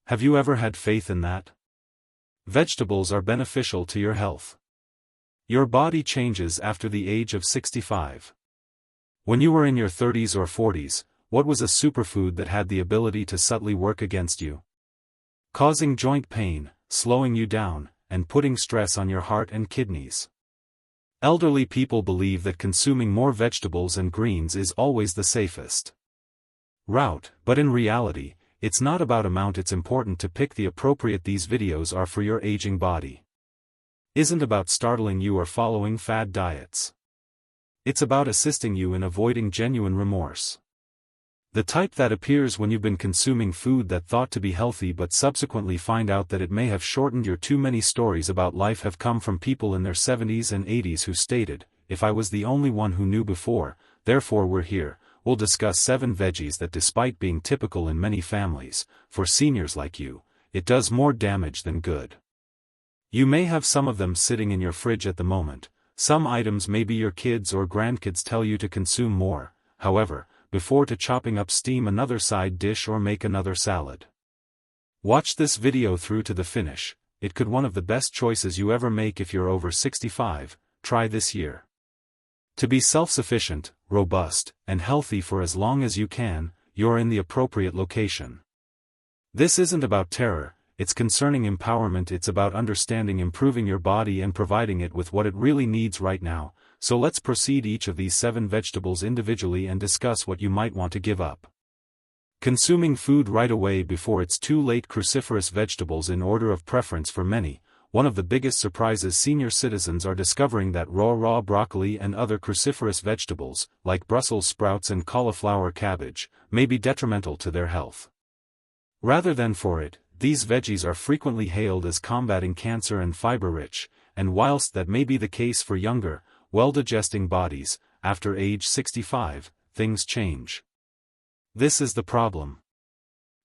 Have you ever had faith in that? Vegetables are beneficial to your health. Your body changes after the age of 65. When you were in your 30s or 40s, what was a superfood that had the ability to subtly work against you? Causing joint pain, slowing you down, and putting stress on your heart and kidneys. Elderly people believe that consuming more vegetables and greens is always the safest route, but in reality, it's not about amount. It's important to pick the appropriate. These videos are for your aging body. Isn't about startling you or following fad diets. It's about assisting you in avoiding genuine remorse. The type that appears when you've been consuming food that thought to be healthy but subsequently find out that it may have shortened your. Too many stories about life have come from people in their 70s and 80s who stated, "If I was the only one who knew before, therefore we're here." We'll discuss 7 veggies that, despite being typical in many families, for seniors like you, it does more damage than good. You may have some of them sitting in your fridge at the moment. Some items maybe your kids or grandkids tell you to consume more, however, before to chopping up, steam another side dish or make another salad. Watch this video through to the finish. It could one of the best choices you ever make if you're over 65. Try this year. To be self-sufficient, robust, and healthy for as long as you can, you're in the appropriate location. This isn't about terror, it's concerning empowerment. It's about understanding, improving your body and providing it with what it really needs right now. So let's proceed each of these 7 vegetables individually and discuss what you might want to give up. Consuming food right away before it's too late. Cruciferous vegetables in order of preference for many. One of the biggest surprises senior citizens are discovering that raw broccoli and other cruciferous vegetables, like Brussels sprouts and cauliflower cabbage, may be detrimental to their health. Rather than for it, these veggies are frequently hailed as combating cancer and fiber-rich, and whilst that may be the case for younger, well-digesting bodies, after age 65, things change. This is the problem.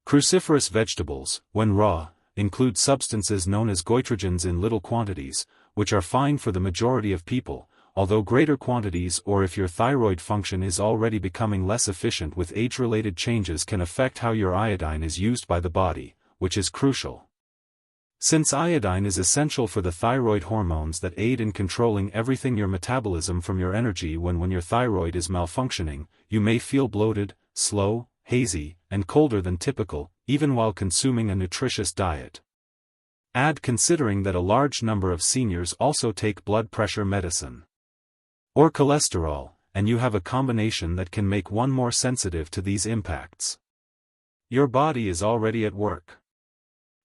Cruciferous vegetables, when raw, include substances known as goitrogens in little quantities, which are fine for the majority of people, although greater quantities or if your thyroid function is already becoming less efficient with age-related changes can affect how your iodine is used by the body, which is crucial. Since iodine is essential for the thyroid hormones that aid in controlling everything your metabolism from your energy. When your thyroid is malfunctioning, you may feel bloated, slow, hazy, and colder than typical, even while consuming a nutritious diet. Add considering that a large number of seniors also take blood pressure medicine or cholesterol, and you have a combination that can make one more sensitive to these impacts. Your body is already at work.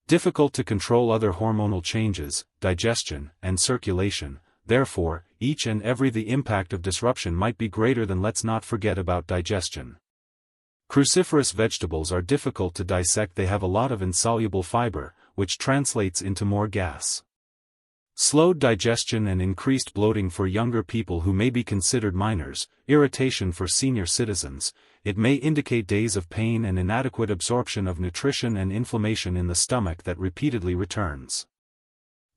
Difficult to control other hormonal changes, digestion, and circulation, therefore, each and every the impact of disruption might be greater than. Let's not forget about digestion. Cruciferous vegetables are difficult to dissect. They have a lot of insoluble fiber, which translates into more gas. Slowed digestion and increased bloating for younger people who may be considered minors, irritation for senior citizens. It may indicate days of pain and inadequate absorption of nutrition and inflammation in the stomach that repeatedly returns.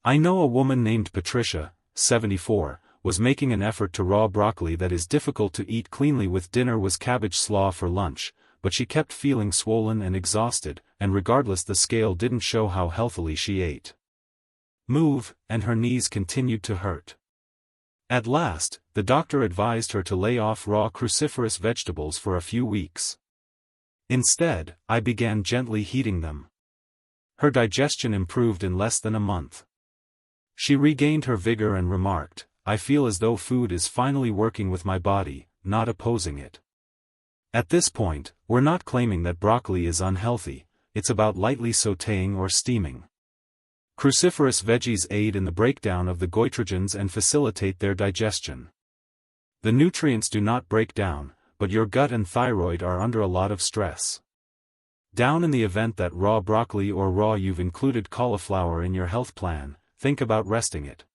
I know a woman named Patricia, 74, was making an effort to raw broccoli that is difficult to eat cleanly. With dinner was cabbage slaw for lunch, but she kept feeling swollen and exhausted, and regardless the scale didn't show how healthily she ate. And her knees continued to hurt. At last, the doctor advised her to lay off raw cruciferous vegetables for a few weeks. Instead, I began gently heating them. Her digestion improved in less than a month. She regained her vigor and remarked, "I feel as though food is finally working with my body, not opposing it." At this point, we're not claiming that broccoli is unhealthy, it's about lightly sautéing or steaming. Cruciferous veggies aid in the breakdown of the goitrogens and facilitate their digestion. The nutrients do not break down, but your gut and thyroid are under a lot of stress. In the event that raw broccoli or you've included cauliflower in your health plan, think about resting it.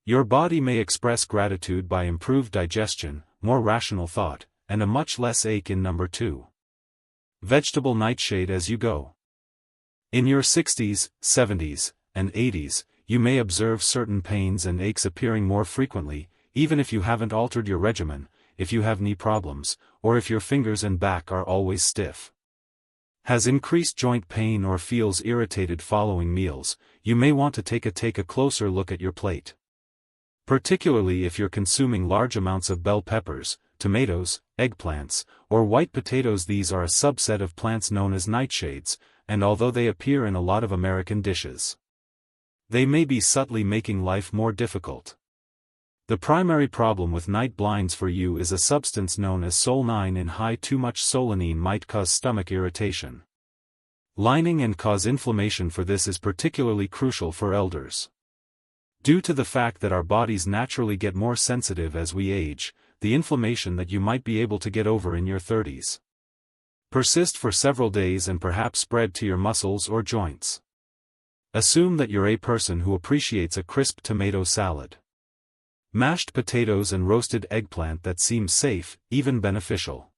Your body may express gratitude by improved digestion, more rational thought, and a much less ache in number 2. Vegetable nightshade as you go. In your 60s, 70s, and 80s, you may observe certain pains and aches appearing more frequently, even if you haven't altered your regimen, if you have knee problems, or if your fingers and back are always stiff. Has increased joint pain or feels irritated following meals, you may want to take a closer look at your plate. Particularly if you're consuming large amounts of bell peppers, tomatoes, eggplants, or white potatoes. These are a subset of plants known as nightshades, and although they appear in a lot of American dishes, they may be subtly making life more difficult. The primary problem with night blinds for you is a substance known as solanine in high. Too much solanine might cause stomach irritation, lining, and cause inflammation. For this is particularly crucial for elders. Due to the fact that our bodies naturally get more sensitive as we age, the inflammation that you might be able to get over in your 30s persist for several days and perhaps spread to your muscles or joints. Assume that you're a person who appreciates a crisp tomato salad, mashed potatoes, and roasted eggplant. That seems safe, even beneficial.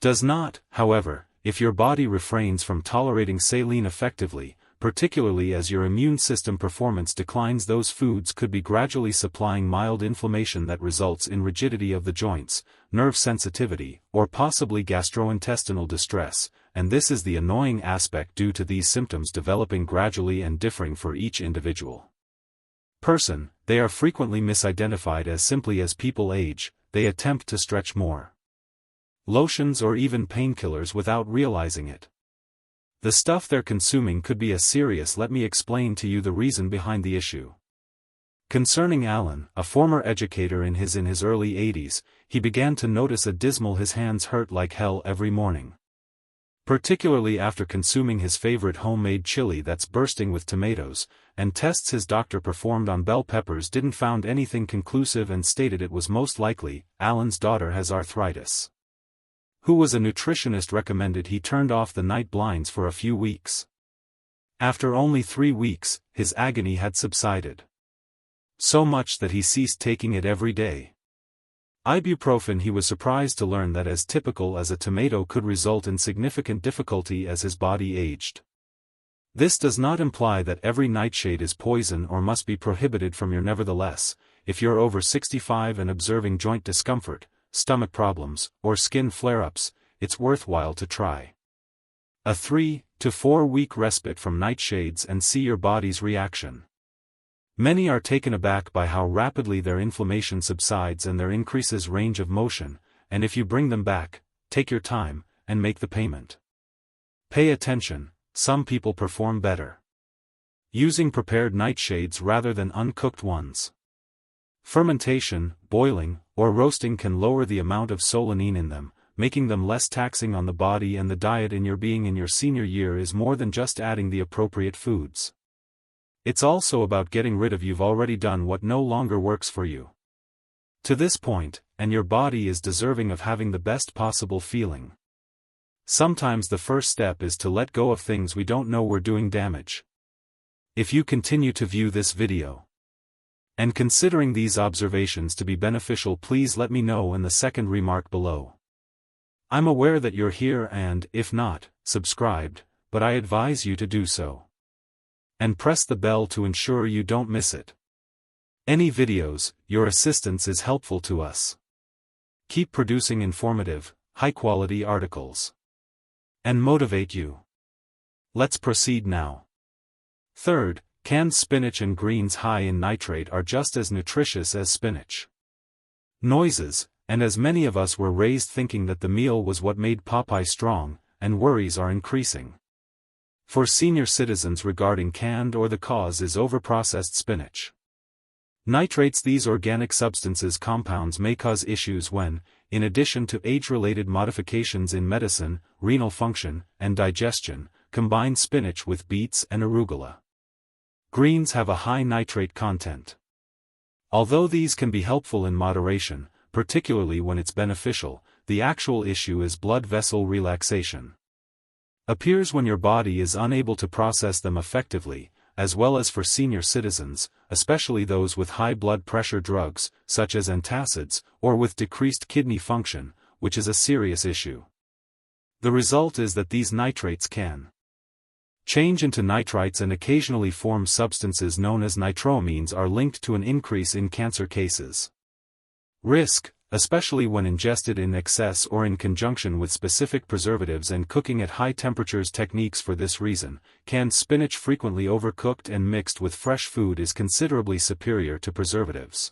Does not, however, if your body refrains from tolerating saline effectively, particularly as your immune system performance declines. Those foods could be gradually supplying mild inflammation that results in rigidity of the joints, nerve sensitivity, or possibly gastrointestinal distress, and this is the annoying aspect due to these symptoms developing gradually and differing for each individual person. They are frequently misidentified as simply as people age. They attempt to stretch more lotions or even painkillers without realizing it. The stuff they're consuming could be as serious. Let me explain to you the reason behind the issue. Concerning Alan, a former educator in his early 80s, he began to notice his hands hurt like hell every morning. Particularly after consuming his favorite homemade chili that's bursting with tomatoes, and tests his doctor performed on bell peppers didn't found anything conclusive and stated it was most likely Alan's daughter has arthritis. Who was a nutritionist recommended he turned off the night blinds for a few weeks. After only 3 weeks, his agony had subsided so much that he ceased taking it every day. Ibuprofen. He was surprised to learn that as typical as a tomato could result in significant difficulty as his body aged. This does not imply that every nightshade is poison or must be prohibited from your. Nevertheless, if you're over 65 and observing joint discomfort, stomach problems, or skin flare-ups, it's worthwhile to try a 3 to 4 week respite from nightshades and see your body's reaction. Many are taken aback by how rapidly their inflammation subsides and their increases range of motion, and if you bring them back, take your time, and make the payment. Pay attention, some people perform better using prepared nightshades rather than uncooked ones. Fermentation, boiling, or roasting can lower the amount of solanine in them, making them less taxing on the body, and the diet in your senior year is more than just adding the appropriate foods. It's also about getting rid of you've already done what no longer works for you to this point, and your body is deserving of having the best possible feeling. Sometimes the first step is to let go of things we don't know we're doing damage. If you continue to view this video and considering these observations to be beneficial, please let me know in the second remark below. I'm aware that you're here and, if not, subscribed, but I advise you to do so. And press the bell to ensure you don't miss it. Any videos, your assistance is helpful to us. Keep producing informative, high-quality articles and motivate you. Let's proceed now. Third, canned spinach and greens high in nitrate are just as nutritious as spinach. Noises, and as many of us were raised thinking that the meal was what made Popeye strong, and worries are increasing for senior citizens regarding canned, or the cause is overprocessed spinach. Nitrates. These organic substances compounds may cause issues when, in addition to age-related modifications in medicine, renal function, and digestion, combine spinach with beets and arugula. Greens have a high nitrate content. Although these can be helpful in moderation, particularly when it's beneficial, the actual issue is blood vessel relaxation. Appears when your body is unable to process them effectively, as well as for senior citizens, especially those with high blood pressure drugs, such as antacids, or with decreased kidney function, which is a serious issue. The result is that these nitrates can change into nitrites and occasionally form substances known as nitroamines are linked to an increase in cancer cases. Risk, especially when ingested in excess or in conjunction with specific preservatives and cooking at high temperatures. Techniques for this reason, canned spinach frequently overcooked and mixed with fresh food is considerably superior to preservatives.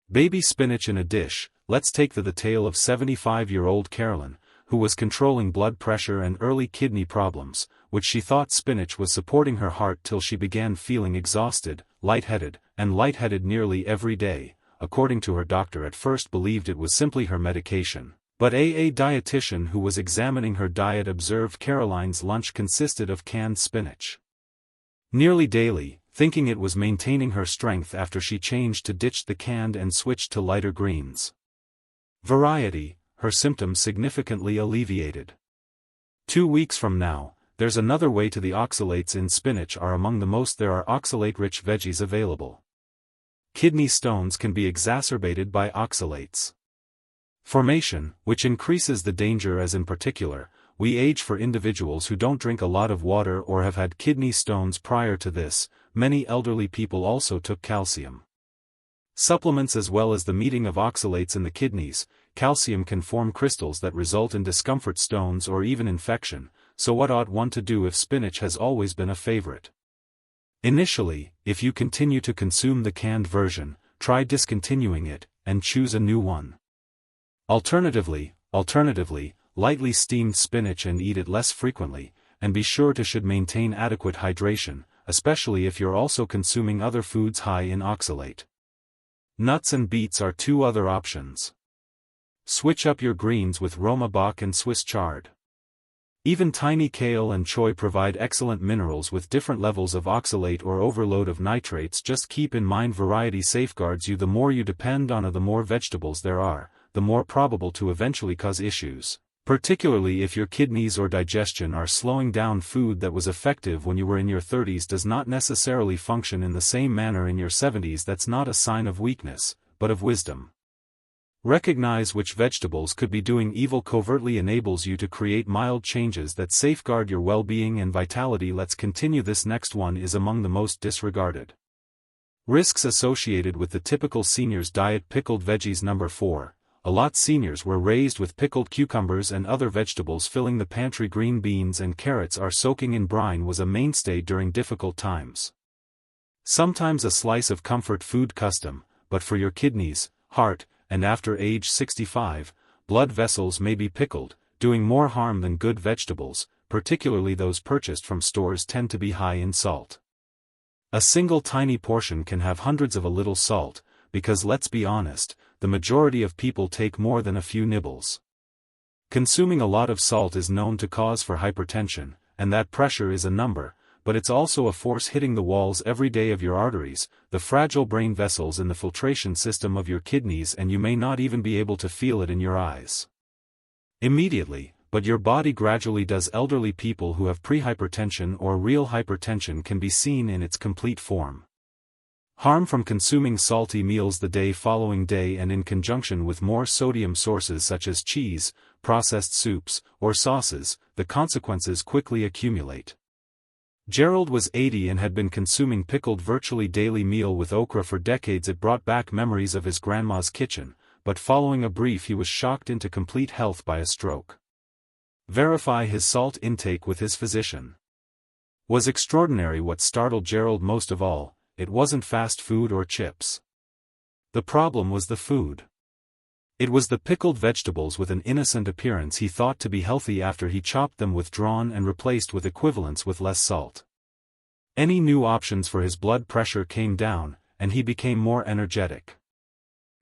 Baby spinach in a dish. Let's take the tale of 75-year-old Carolyn, who was controlling blood pressure and early kidney problems, which she thought spinach was supporting her heart till she began feeling exhausted, lightheaded nearly every day. According to her doctor, at first believed it was simply her medication, but a dietitian who was examining her diet observed Caroline's lunch consisted of canned spinach nearly daily, thinking it was maintaining her strength after she changed to ditch the canned and switched to lighter greens. Variety, her symptoms significantly alleviated. 2 weeks from now, there's another way to the oxalates in spinach are among the most. There are oxalate-rich veggies available. Kidney stones can be exacerbated by oxalates formation, which increases the danger as in particular, we age. For individuals who don't drink a lot of water or have had kidney stones prior to this, many elderly people also took calcium supplements as well as the meeting of oxalates in the kidneys. Calcium can form crystals that result in discomfort, stones, or even infection. So what ought one to do if spinach has always been a favorite? Initially, if you continue to consume the canned version, try discontinuing it, and choose a new one. Alternatively, lightly steamed spinach and eat it less frequently, and be sure to should maintain adequate hydration, especially if you're also consuming other foods high in oxalate. Nuts and beets are 2 other options. Switch up your greens with Roma Bach and Swiss chard. Even tiny kale and choy provide excellent minerals with different levels of oxalate or overload of nitrates. Just keep in mind variety safeguards you. The more you depend on the more vegetables there are, the more probable to eventually cause issues, particularly if your kidneys or digestion are slowing down. Food that was effective when you were in your 30s does not necessarily function in the same manner in your 70s. That's not a sign of weakness, but of wisdom. Recognize which vegetables could be doing evil covertly enables you to create mild changes that safeguard your well-being and vitality. Let's continue. This next one is among the most disregarded risks associated with the typical senior's diet. Pickled veggies. Number 4. A lot seniors were raised with pickled cucumbers and other vegetables filling the pantry. Green beans and carrots are soaking in brine was a mainstay during difficult times. Sometimes a slice of comfort food custom, but for your kidneys, heart, and after age 65, blood vessels may be pickled, doing more harm than good vegetables, particularly those purchased from stores tend to be high in salt. A single tiny portion can have hundreds of a little salt, because let's be honest, the majority of people take more than a few nibbles. Consuming a lot of salt is known to cause for hypertension, and that pressure is a number, but it's also a force hitting the walls every day of your arteries, the fragile brain vessels in the filtration system of your kidneys, and you may not even be able to feel it in your eyes immediately, but your body gradually does. Elderly people who have prehypertension or real hypertension can be seen in its complete form. Harm from consuming salty meals the day following day and in conjunction with more sodium sources such as cheese, processed soups, or sauces, the consequences quickly accumulate. Gerald was 80 and had been consuming pickled virtually daily meal with okra for decades. It brought back memories of his grandma's kitchen, but following a brief he was shocked into complete health by a stroke. Verify his salt intake with his physician. Was extraordinary. What startled Gerald most of all, it wasn't fast food or chips. The problem was the food. It was the pickled vegetables with an innocent appearance he thought to be healthy after he chopped them, withdrawn and replaced with equivalents with less salt. Any new options for his blood pressure came down, and he became more energetic.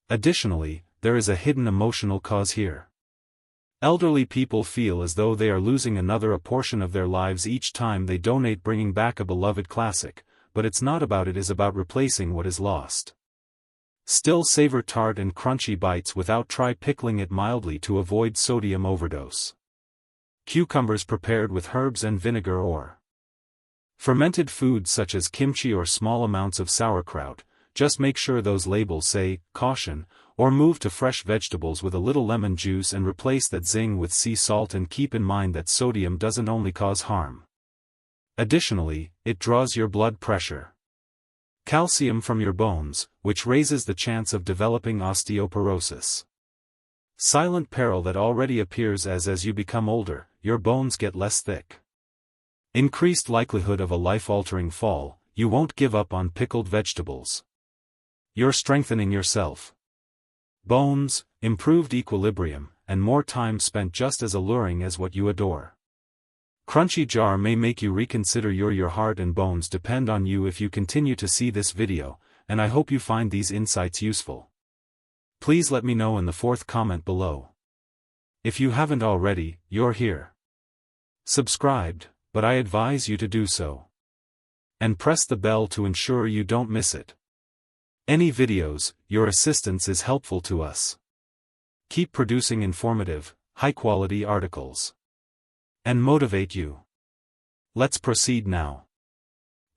Additionally, there is a hidden emotional cause here. Elderly people feel as though they are losing a portion of their lives each time they donate, bringing back a beloved classic, but it's not about it is about replacing what is lost. Still savor tart and crunchy bites without. Try pickling it mildly to avoid sodium overdose. Cucumbers prepared with herbs and vinegar or fermented foods such as kimchi or small amounts of sauerkraut, just make sure those labels say, caution, or move to fresh vegetables with a little lemon juice and replace that zing with sea salt, and keep in mind that sodium doesn't only cause harm. Additionally, it draws your blood pressure. Calcium from your bones, which raises the chance of developing osteoporosis. Silent peril that already appears as you become older, your bones get less thick. Increased likelihood of a life-altering fall, you won't give up on pickled vegetables. You're strengthening yourself. Bones, improved equilibrium, and more time spent just as alluring as what you adore. Crunchy jar may make you reconsider your heart and bones depend on you if you continue to see this video, and I hope you find these insights useful. Please let me know in the fourth comment below. If you haven't already, you're here. Subscribed, but I advise you to do so. And press the bell to ensure you don't miss it. Any videos, your assistance is helpful to us. Keep producing informative, high-quality articles. And motivate you. Let's proceed now.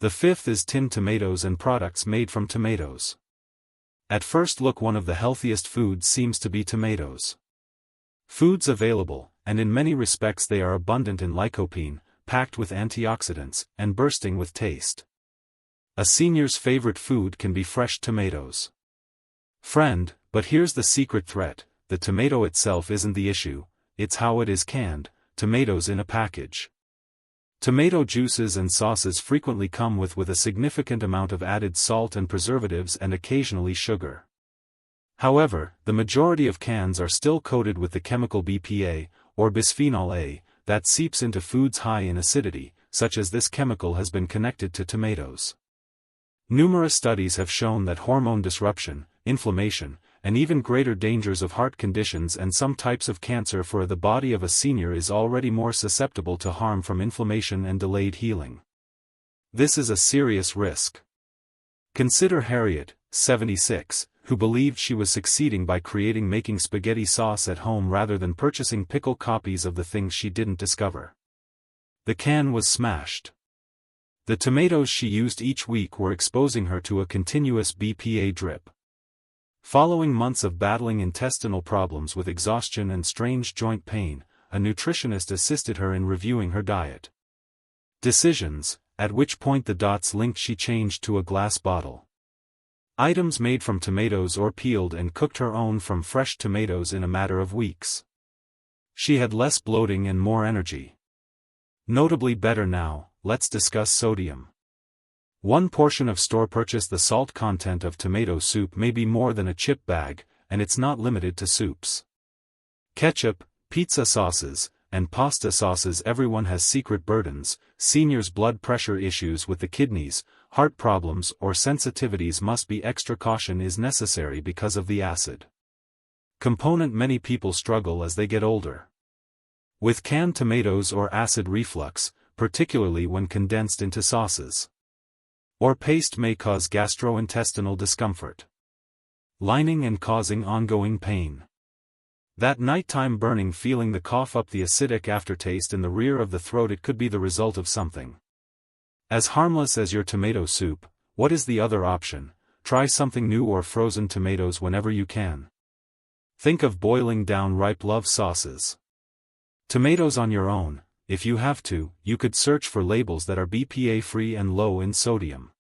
The fifth is tinned tomatoes and products made from tomatoes. At first look, one of the healthiest foods seems to be tomatoes. Foods available, and in many respects they are abundant in lycopene, packed with antioxidants, and bursting with taste. A senior's favorite food can be fresh tomatoes. Friend, but here's the secret threat: the tomato itself isn't the issue, it's how it is canned, tomatoes in a package. Tomato juices and sauces frequently come with a significant amount of added salt and preservatives and occasionally sugar. However, the majority of cans are still coated with the chemical BPA, or bisphenol A, that seeps into foods high in acidity, such as this chemical has been connected to tomatoes. Numerous studies have shown that hormone disruption, inflammation, and even greater dangers of heart conditions and some types of cancer for the body of a senior is already more susceptible to harm from inflammation and delayed healing. This is a serious risk. Consider Harriet, 76, who believed she was succeeding by making spaghetti sauce at home rather than purchasing pickle copies of the things she didn't discover. The can was smashed. The tomatoes she used each week were exposing her to a continuous BPA drip. Following months of battling intestinal problems with exhaustion and strange joint pain, a nutritionist assisted her in reviewing her diet decisions, at which point the dots linked. She changed to a glass bottle. Items made from tomatoes or peeled and cooked her own from fresh tomatoes in a matter of weeks. She had less bloating and more energy. Notably better now. Let's discuss sodium. One portion of store-purchase. The salt content of tomato soup may be more than a chip bag, and it's not limited to soups. Ketchup, pizza sauces, and pasta sauces. Everyone has secret burdens. Seniors' blood pressure issues with the kidneys, heart problems or sensitivities must be extra caution is necessary because of the acid component. Many people struggle as they get older with canned tomatoes or acid reflux, particularly when condensed into sauces or paste, may cause gastrointestinal discomfort, lining and causing ongoing pain. That nighttime burning feeling, the cough up, the acidic aftertaste in the rear of the throat. It could be the result of something as harmless as your tomato soup. What is the other option? Try something new or frozen tomatoes whenever you can. Think of boiling down ripe love sauces. Tomatoes on your own. If you have to, you could search for labels that are BPA-free and low in sodium.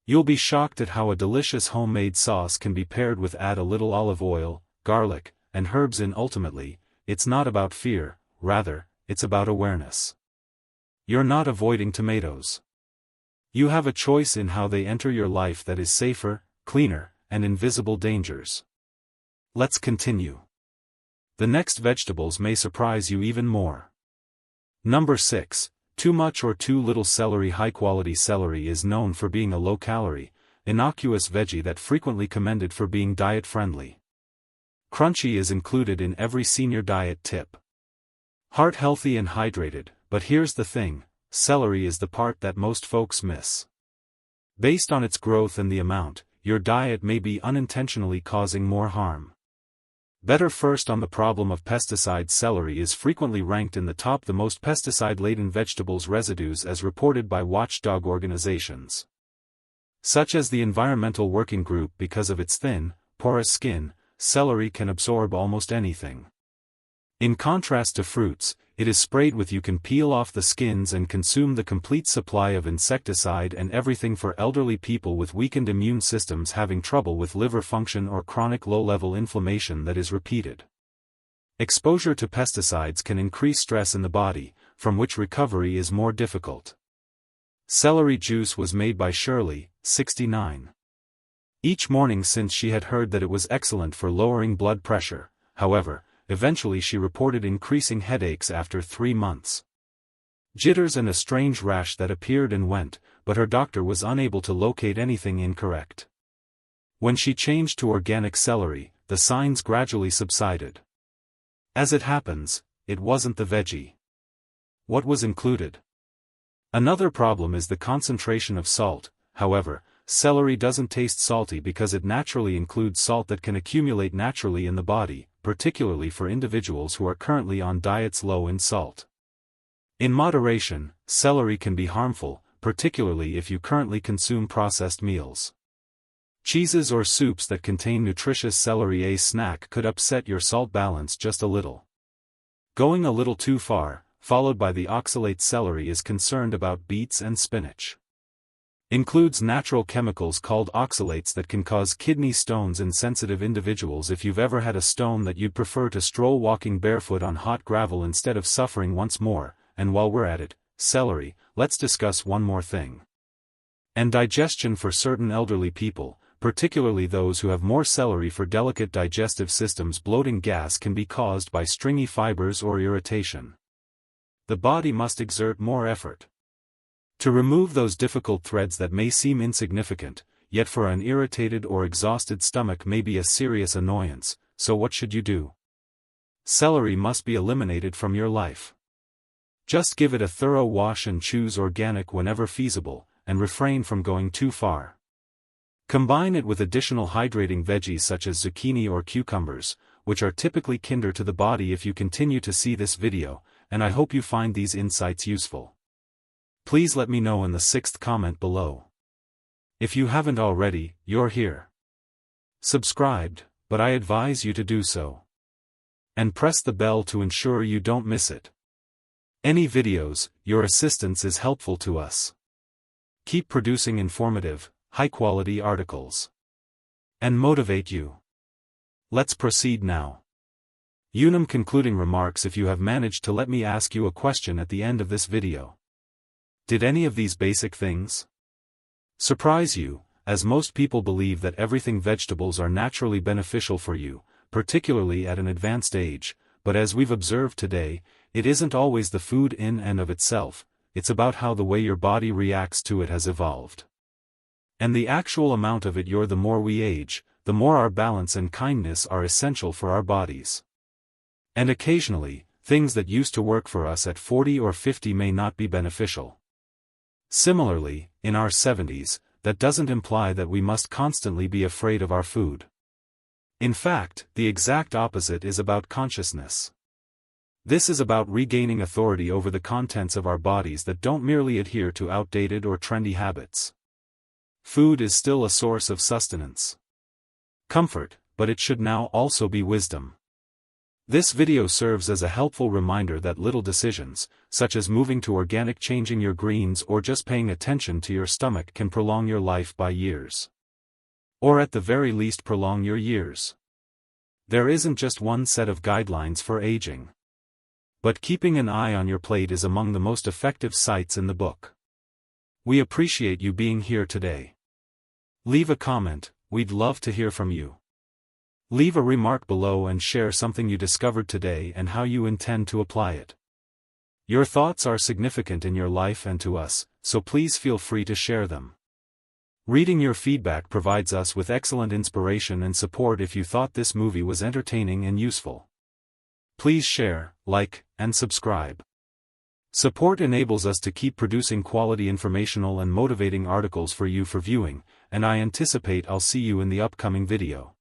You'll be shocked at how a delicious homemade sauce can be paired with add a little olive oil, garlic, and herbs in. Ultimately, it's not about fear, rather, it's about awareness. You're not avoiding tomatoes. You have a choice in how they enter your life that is safer, cleaner, and invisible dangers. Let's continue. The next vegetables may surprise you even more. Number 6. Too much or too little celery. High-quality celery is known for being a low-calorie, innocuous veggie that frequently commended for being diet-friendly. Crunchy is included in every senior diet tip. Heart healthy and hydrated, but here's the thing, celery is the part that most folks miss. Based on its growth and the amount, your diet may be unintentionally causing more harm. Better first on the problem of pesticides. Celery is frequently ranked in the top the most pesticide-laden vegetables residues as reported by watchdog organizations such as the Environmental Working Group. Because of its thin, porous skin, celery can absorb almost anything. In contrast to fruits, it is sprayed with. You can peel off the skins and consume the complete supply of insecticide and everything for elderly people with weakened immune systems having trouble with liver function or chronic low-level inflammation that is repeated. Exposure to pesticides can increase stress in the body, from which recovery is more difficult. Celery juice was made by Shirley, 69. Each morning since she had heard that it was excellent for lowering blood pressure. However, eventually she reported increasing headaches after 3 months. Jitters and a strange rash that appeared and went, but her doctor was unable to locate anything incorrect. When she changed to organic celery, the signs gradually subsided. As it happens, it wasn't the veggie. What was included? Another problem is the concentration of salt. However, celery doesn't taste salty because it naturally includes salt that can accumulate naturally in the body, particularly for individuals who are currently on diets low in salt. In moderation, celery can be harmful, particularly if you currently consume processed meals. Cheeses or soups that contain nutritious celery. A snack could upset your salt balance just a little. Going a little too far, followed by the oxalate. Celery is concerned about beets and spinach. Includes natural chemicals called oxalates that can cause kidney stones in sensitive individuals. If you've ever had a stone that you'd prefer to stroll walking barefoot on hot gravel instead of suffering once more. And while we're at it, celery, let's discuss one more thing. And digestion for certain elderly people, particularly those who have more celery for delicate digestive systems. Bloating gas can be caused by stringy fibers or irritation. The body must exert more effort to remove those difficult threads that may seem insignificant, yet for an irritated or exhausted stomach may be a serious annoyance. So what should you do? Celery must be eliminated from your life. Just give it a thorough wash and choose organic whenever feasible, and refrain from going too far. Combine it with additional hydrating veggies such as zucchini or cucumbers, which are typically kinder to the body. If you continue to see this video, and I hope you find these insights useful, please let me know in the 6th comment below. If you haven't already, you're here. Subscribed, but I advise you to do so. And press the bell to ensure you don't miss it. Any videos, your assistance is helpful to us. Keep producing informative, high-quality articles. And motivate you. Let's proceed now. Unum concluding remarks. If you have managed to let me ask you a question at the end of this video. Did any of these basic things surprise you, as most people believe that everything vegetables are naturally beneficial for you, particularly at an advanced age, but as we've observed today, it isn't always the food in and of itself, it's about how the way your body reacts to it has evolved. And the actual amount of it. The more we age, the more our balance and kindness are essential for our bodies. And occasionally, things that used to work for us at 40 or 50 may not be beneficial. Similarly, in our 70s, that doesn't imply that we must constantly be afraid of our food. In fact, the exact opposite is about consciousness. This is about regaining authority over the contents of our bodies that don't merely adhere to outdated or trendy habits. Food is still a source of sustenance, comfort, but it should now also be wisdom. This video serves as a helpful reminder that little decisions, such as moving to organic, changing your greens, or just paying attention to your stomach, can prolong your life by years. Or at the very least prolong your years. There isn't just one set of guidelines for aging. But keeping an eye on your plate is among the most effective sites in the book. We appreciate you being here today. Leave a comment, we'd love to hear from you. Leave a remark below and share something you discovered today and how you intend to apply it. Your thoughts are significant in your life and to us, so please feel free to share them. Reading your feedback provides us with excellent inspiration and support. If you thought this movie was entertaining and useful, please share, like, and subscribe. Support enables us to keep producing quality informational and motivating articles for you for viewing, and I anticipate I'll see you in the upcoming video.